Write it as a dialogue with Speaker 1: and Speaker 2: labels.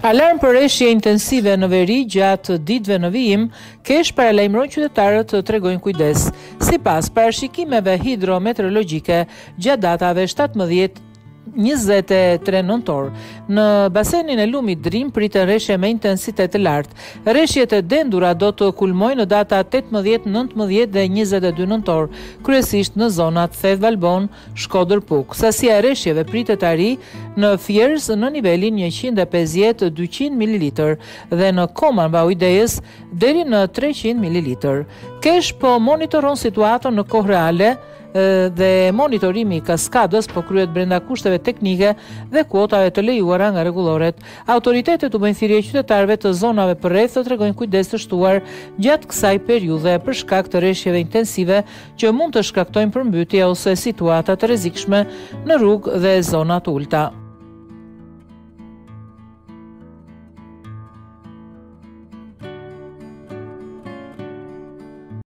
Speaker 1: Alarm për rreshje intensive në veri gjatë ditëve në vijim, Kesh paralajmëron qytetarët të tregojnë kujdes. Sipas parashikimeve hidrometeorologjike, gjatë datave 17-23 nëntor, në basenin e lumit Drim pritet rreshje me intensitet të lartë. Rreshjet e dendura do të kulmojnë në data 18, 19 dhe 22 nëntor, kryesisht në zonat Thedh Valbon, Shkodër-Puk. Sasia e rreshjeve pritet të arrijë në Fierz në nivelin 150-200 ml dhe në Koman Baujdejes deri në 300 ml. Kesh po monitoron situatën në kohë reale dhe monitorimi i kaskadës po kryhet brenda kushteve teknike dhe kuotave të lejuara nga rregulloret. Autoritetet u bëjnë thirrje qytetarëve të zonave përreth të tregojnë kujdes të shtuar gjatë kësaj periudhe për shkak të rreshjeve intensive që mund të shkaktojnë përmbytje ose situata të rrezikshme në rrugë dhe zona të ulta.